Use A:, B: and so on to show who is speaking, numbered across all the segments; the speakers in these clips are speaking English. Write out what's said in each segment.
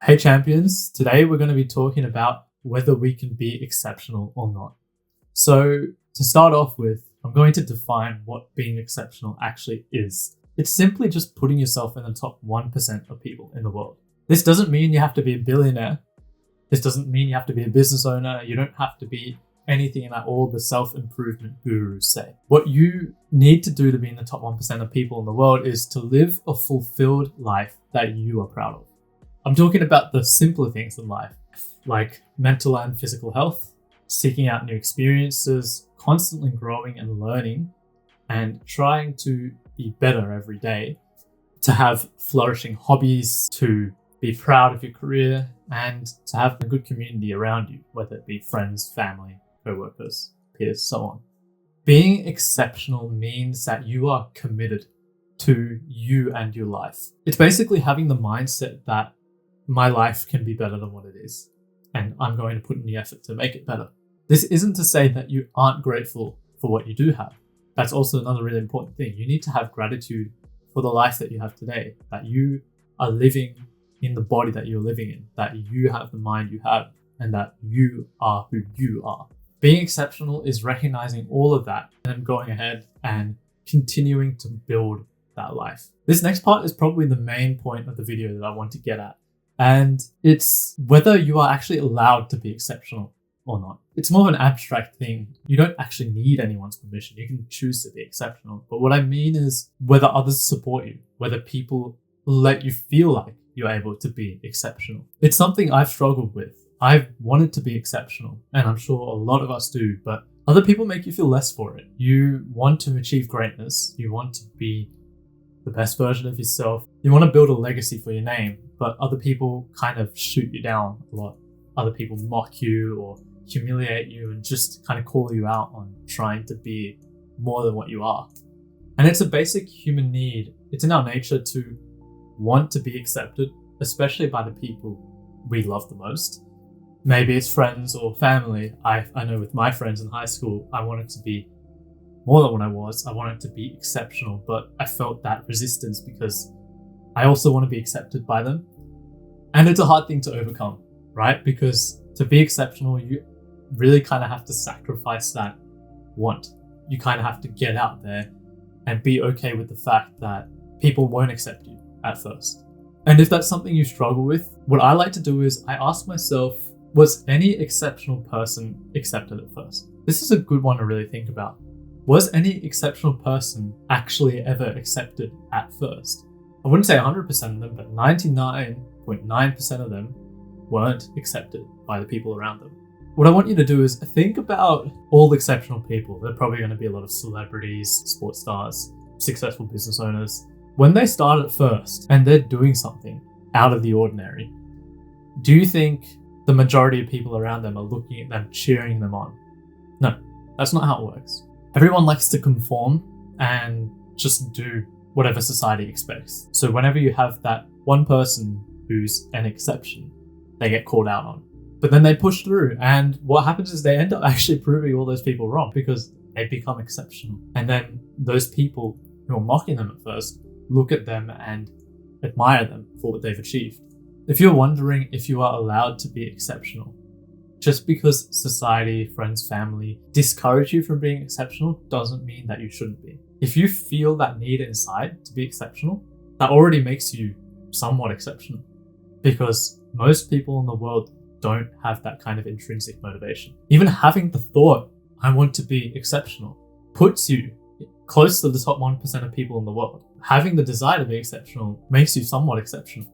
A: Hey champions, today we're going to be talking about whether we can be exceptional or not. So, to start off with, I'm going to define what being exceptional actually is. It's simply just putting yourself in the top 1% of people in the world. This doesn't mean you have to be a billionaire. This doesn't mean you have to be a business owner. You don't have to be anything that all the self-improvement gurus say. What you need to do to be in the top 1% of people in the world is to live a fulfilled life that you are proud of. I'm talking about the simpler things in life, like mental and physical health, seeking out new experiences, constantly growing and learning, and trying to be better every day, to have flourishing hobbies, to be proud of your career, and to have a good community around you, whether it be friends, family, co-workers, peers, so on. Being exceptional means that you are committed to you and your life. It's basically having the mindset that my life can be better than what it is, and I'm going to put in the effort to make it better. This isn't to say that you aren't grateful for what you do have. That's also another really important thing. You need to have gratitude for the life that you have today, that you are living in the body that you're living in, that you have the mind you have, and that you are who you are. Being exceptional is recognizing all of that and then going ahead and continuing to build that life. This next part is probably the main point of the video that I want to get at. And it's whether you are actually allowed to be exceptional or not. It's more of an abstract thing. You don't actually need anyone's permission. You can choose to be exceptional. But what I mean is whether others support you, whether people let you feel like you're able to be exceptional. It's something I've struggled with. I've wanted to be exceptional, and I'm sure a lot of us do, but other people make you feel less for it. You want to achieve greatness. You want to be the best version of yourself. You want to build a legacy for your name, but other people kind of shoot you down a lot. Other people mock you or humiliate you and just kind of call you out on trying to be more than what you are. And it's a basic human need. It's in our nature to want to be accepted, especially by the people we love the most. Maybe it's friends or family. I know with my friends in high school, I wanted to be more than what I was. I wanted to be exceptional, but I felt that resistance because I also want to be accepted by them. And it's a hard thing to overcome, right? Because to be exceptional, you really kind of have to sacrifice that want. You kind of have to get out there and be okay with the fact that people won't accept you at first. And if that's something you struggle with, what I like to do is I ask myself, was any exceptional person accepted at first? This is a good one to really think about. Was any exceptional person actually ever accepted at first? I wouldn't say 100% of them, but 99.9% of them weren't accepted by the people around them. What I want you to do is think about all the exceptional people. They're probably going to be a lot of celebrities, sports stars, successful business owners. When they start at first and they're doing something out of the ordinary, do you think the majority of people around them are looking at them, cheering them on? No, that's not how it works. Everyone likes to conform and just do whatever society expects. So whenever you have that one person who's an exception, they get called out on. But then they push through, and what happens is they end up actually proving all those people wrong because they become exceptional. And then those people who are mocking them at first look at them and admire them for what they've achieved. If you're wondering if you are allowed to be exceptional, just because society, friends, family discourage you from being exceptional doesn't mean that you shouldn't be. If you feel that need inside to be exceptional, that already makes you somewhat exceptional, because most people in the world don't have that kind of intrinsic motivation. Even having the thought, I want to be exceptional, puts you close to the top 1% of people in the world. Having the desire to be exceptional makes you somewhat exceptional.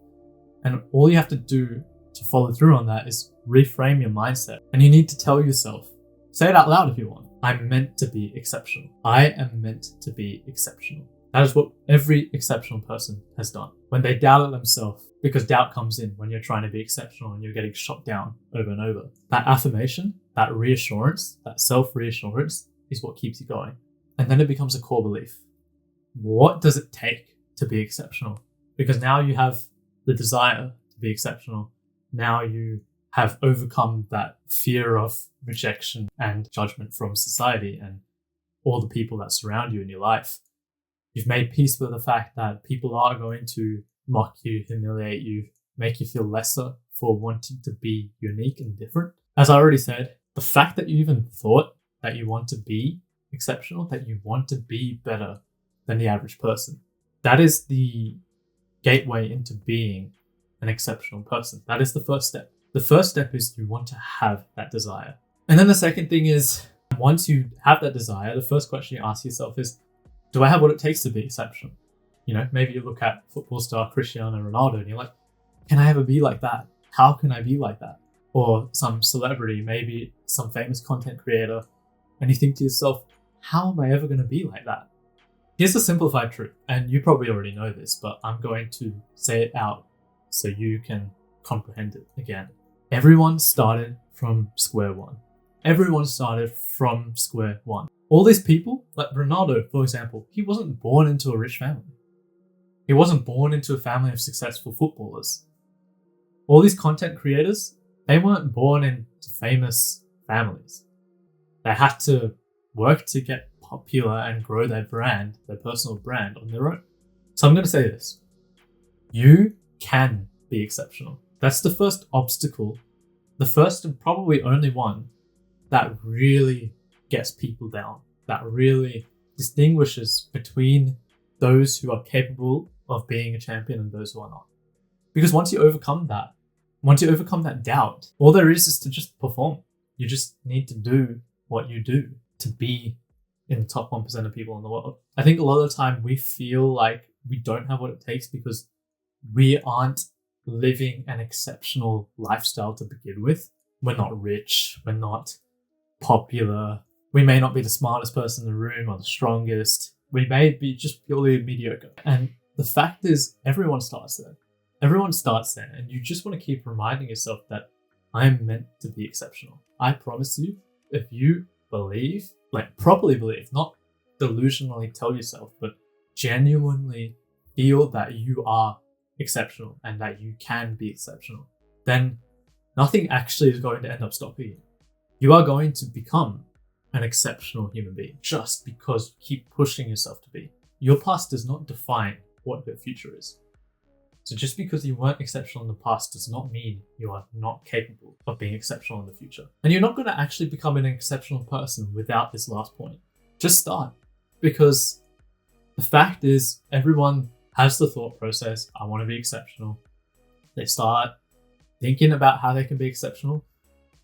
A: And all you have to do to follow through on that is reframe your mindset. And you need to tell yourself, say it out loud if you want, I'm meant to be exceptional. I am meant to be exceptional. That is what every exceptional person has done. When they doubted themselves, because doubt comes in when you're trying to be exceptional and you're getting shot down over and over. That affirmation, that reassurance, that self-reassurance is what keeps you going. And then it becomes a core belief. What does it take to be exceptional? Because now you have the desire to be exceptional. Now you have overcome that fear of rejection and judgment from society and all the people that surround you in your life. You've made peace with the fact that people are going to mock you, humiliate you, make you feel lesser for wanting to be unique and different. As I already said, the fact that you even thought that you want to be exceptional, that you want to be better than the average person, that is the gateway into being an exceptional person. That is the first step. The first step is you want to have that desire. And then the second thing is, once you have that desire, the first question you ask yourself is, do I have what it takes to be exceptional? Maybe you look at football star Cristiano Ronaldo and you're like, can I ever be like that? How can I be like that? Or some celebrity, maybe some famous content creator, and you think to yourself, how am I ever going to be like that? Here's the simplified truth, and you probably already know this, but I'm going to say it out so you can comprehend it again. Everyone started from square one. Everyone started from square one. All these people, like Ronaldo, for example, he wasn't born into a rich family. He wasn't born into a family of successful footballers. All these content creators, they weren't born into famous families. They had to work to get popular and grow their brand, their personal brand on their own. So I'm going to say this. You can be exceptional. That's the first obstacle, the first and probably only one that really gets people down, that really distinguishes between those who are capable of being a champion and those who are not. Because once you overcome that doubt, all there is to just perform. You just need to do what you do to be in the top 1% of people in the world. I think a lot of the time we feel like we don't have what it takes because we aren't living an exceptional lifestyle to begin with. We're not rich. We're not popular. We may not be the smartest person in the room or the strongest. We may be just purely mediocre. And the fact is, everyone starts there. Everyone starts there. And you just want to keep reminding yourself that I am meant to be exceptional. I promise you, if you believe, like properly believe, not delusionally tell yourself, but genuinely feel that you are exceptional and that you can be exceptional, then nothing actually is going to end up stopping you. You are going to become an exceptional human being just because you keep pushing yourself to be. Your past does not define what your future is. So just because you weren't exceptional in the past does not mean you are not capable of being exceptional in the future. And you're not going to actually become an exceptional person without this last point. Just start. Because the fact is, everyone has the thought process, I want to be exceptional. They start thinking about how they can be exceptional.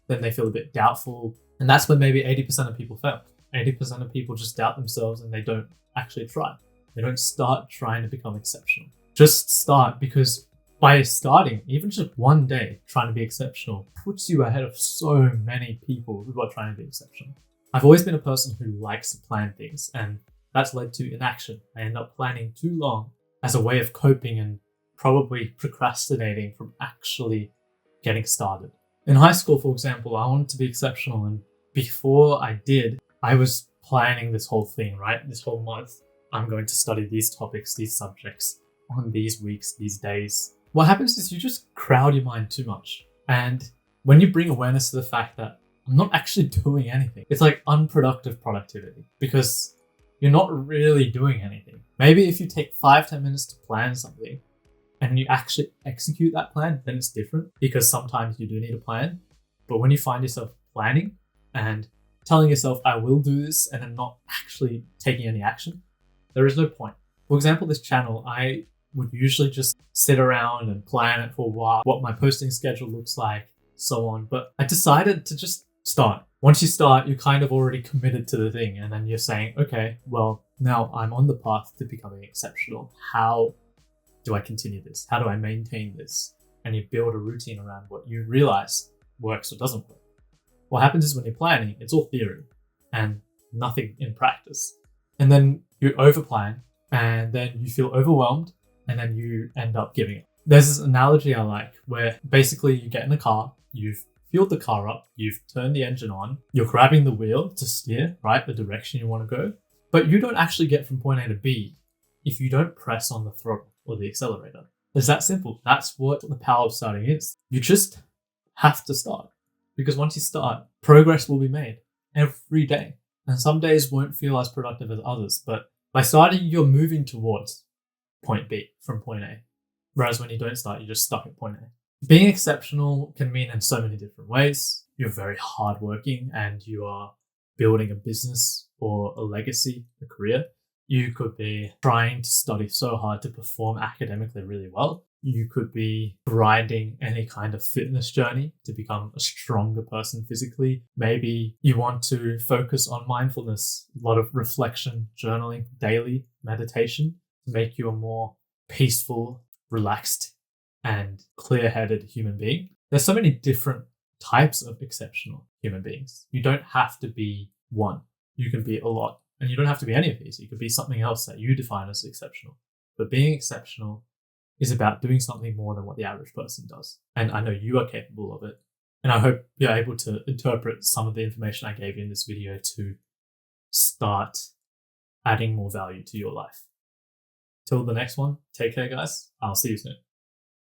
A: Then they feel a bit doubtful. And that's when maybe 80% of people fail. 80% of people just doubt themselves and they don't actually try. They don't start trying to become exceptional. Just start, because by starting, even just one day trying to be exceptional puts you ahead of so many people who are trying to be exceptional. I've always been a person who likes to plan things, and that's led to inaction. I end up planning too long as a way of coping and probably procrastinating from actually getting started. In high school, for example, I wanted to be exceptional, and before I did, I was planning this whole thing, right? This whole month, I'm going to study these topics, these subjects on these weeks, these days. What happens is you just crowd your mind too much. And when you bring awareness to the fact that I'm not actually doing anything, it's like unproductive productivity because you're not really doing anything. Maybe if you take 5-10 minutes to plan something and you actually execute that plan, then it's different, because sometimes you do need a plan. But when you find yourself planning and telling yourself, I will do this, and then not actually taking any action, there is no point. For example, this channel, I would usually just sit around and plan it for a while, what my posting schedule looks like, so on. But I decided to just start. Once you start, you're kind of already committed to the thing. And then you're saying, okay, well, now I'm on the path to becoming exceptional. How do I continue this? How do I maintain this? And you build a routine around what you realize works or doesn't work. What happens is when you're planning, it's all theory and nothing in practice. And then you overplan, and then you feel overwhelmed, and then you end up giving up. There's this analogy I like where basically you get in a car, you've fueled the car up, you've turned the engine on, you're grabbing the wheel to steer, right, the direction you want to go, but you don't actually get from point A to B if you don't press on the throttle or the accelerator. It's that simple. That's what the power of starting is. You just have to start, because once you start, progress will be made every day. And some days won't feel as productive as others, but by starting, you're moving towards point B from point A. Whereas when you don't start, you're just stuck at point A. Being exceptional can mean in so many different ways. You're very hardworking and you are building a business or a legacy, a career. You could be trying to study so hard to perform academically really well. You could be grinding any kind of fitness journey to become a stronger person physically. Maybe you want to focus on mindfulness, a lot of reflection, journaling, daily meditation to make you a more peaceful, relaxed, and clear-headed human being. There's so many different types of exceptional human beings. You don't have to be one. You can be a lot. And you don't have to be any of these. You could be something else that you define as exceptional. But being exceptional is about doing something more than what the average person does. And I know you are capable of it. And I hope you're able to interpret some of the information I gave you in this video to start adding more value to your life. Till the next one, take care, guys. I'll see you soon.